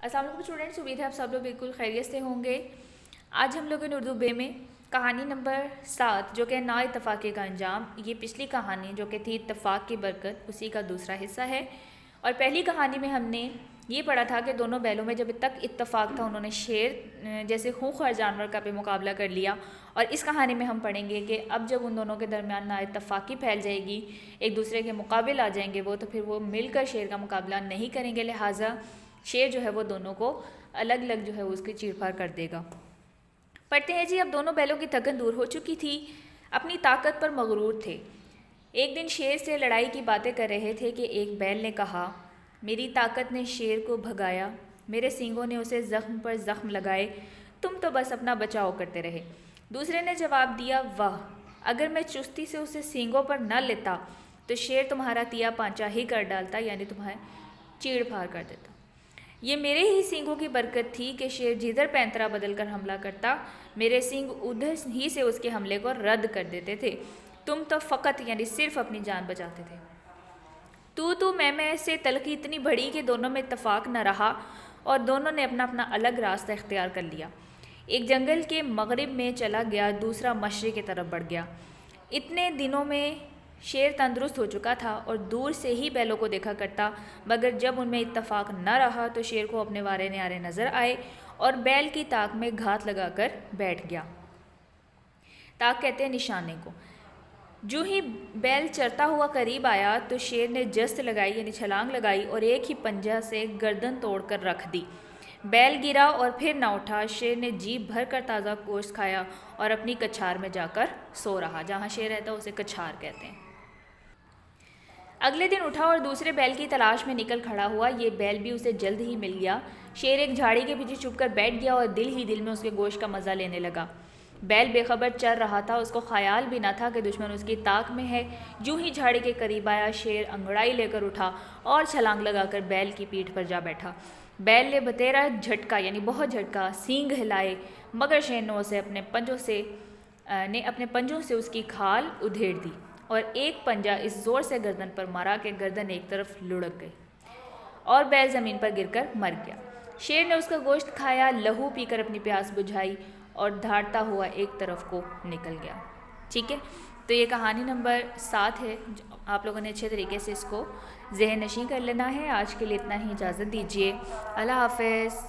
السلام علیکم اسٹوڈنٹس، امید ہے آپ سب لوگ بالکل خیریت سے ہوں گے۔ آج ہم لوگوں نے اردو بے میں کہانی نمبر 7 جو کہ نا اتفاقی کا انجام، یہ پچھلی کہانی جو کہ تھی اتفاق کی برکت، اسی کا دوسرا حصہ ہے۔ اور پہلی کہانی میں ہم نے یہ پڑھا تھا کہ دونوں بیلوں میں جب تک اتفاق تھا انہوں نے شیر جیسے خونخوار جانور کا بھی مقابلہ کر لیا، اور اس کہانی میں ہم پڑھیں گے کہ اب جب ان دونوں کے درمیان نا اتفاقی پھیل جائے گی، ایک دوسرے کے مقابل آ جائیں گے وہ، تو پھر وہ مل کر شیر کا مقابلہ نہیں کریں گے، لہٰذا شیر جو ہے وہ دونوں کو الگ الگ جو ہے اس کی چیڑ پھاڑ کر دے گا۔ پڑھتے ہیں جی، اب دونوں بیلوں کی تھکن دور ہو چکی تھی، اپنی طاقت پر مغرور تھے۔ ایک دن شیر سے لڑائی کی باتیں کر رہے تھے کہ ایک بیل نے کہا، میری طاقت نے شیر کو بھگایا، میرے سینگوں نے اسے زخم پر زخم لگائے، تم تو بس اپنا بچاؤ کرتے رہے۔ دوسرے نے جواب دیا، واہ، اگر میں چستی سے اسے سینگوں پر نہ لیتا تو شیر تمہارا تیا پانچا ہی کر ڈالتا، یعنی تمہیں چیڑ پھاڑ کر دیتا۔ یہ میرے ہی سینگوں کی برکت تھی کہ شیر جدھر پینترا بدل کر حملہ کرتا، میرے سینگ ادھر ہی سے اس کے حملے کو رد کر دیتے تھے، تم تو فقط یعنی صرف اپنی جان بچاتے تھے۔ تو میں سے تلخی اتنی بڑھی کہ دونوں میں اتفاق نہ رہا اور دونوں نے اپنا اپنا الگ راستہ اختیار کر لیا۔ ایک جنگل کے مغرب میں چلا گیا، دوسرا مشرق کی طرف بڑھ گیا۔ اتنے دنوں میں شیر تندرست ہو چکا تھا اور دور سے ہی بیلوں کو دیکھا کرتا، مگر جب ان میں اتفاق نہ رہا تو شیر کو اپنے وارے نیارے نظر آئے اور بیل کی طاق میں گھات لگا کر بیٹھ گیا۔ طاق کہتے ہیں نشانے کو۔ جو ہی بیل چرتا ہوا قریب آیا تو شیر نے جست لگائی یعنی چھلانگ لگائی اور ایک ہی پنجہ سے گردن توڑ کر رکھ دی۔ بیل گرا اور پھر نہ اٹھا۔ شیر نے جیب بھر کر تازہ گوشت کھایا اور اپنی کچھار میں جا کر سو رہا۔ جہاں شیر رہتا اسے کچھار کہتے ہیں۔ اگلے دن اٹھا اور دوسرے بیل کی تلاش میں نکل کھڑا ہوا۔ یہ بیل بھی اسے جلد ہی مل گیا۔ شیر ایک جھاڑی کے پیچھے چھپ کر بیٹھ گیا اور دل ہی دل میں اس کے گوشت کا مزہ لینے لگا۔ بیل بے خبر چر رہا تھا، اس کو خیال بھی نہ تھا کہ دشمن اس کی طاق میں ہے۔ جو ہی جھاڑی کے قریب آیا، شیر انگڑائی لے کر اٹھا اور چھلانگ لگا کر بیل کی پیٹھ پر جا بیٹھا۔ بیل نے بتیرا جھٹکا یعنی بہت جھٹکا، سینگ ہلائے، مگر شیر نے اپنے پنجوں سے اس کی کھال ادھیڑ دی اور ایک پنجہ اس زور سے گردن پر مارا کہ گردن ایک طرف لڑک گئی اور بیل زمین پر گر کر مر گیا۔ شیر نے اس کا گوشت کھایا، لہو پی کر اپنی پیاس بجھائی اور دھاڑتا ہوا ایک طرف کو نکل گیا۔ ٹھیک ہے، تو یہ کہانی نمبر 7 ہے۔ آپ لوگوں نے اچھے طریقے سے اس کو ذہن نشین کر لینا ہے۔ آج کے لیے اتنا ہی، اجازت دیجیے، اللہ حافظ۔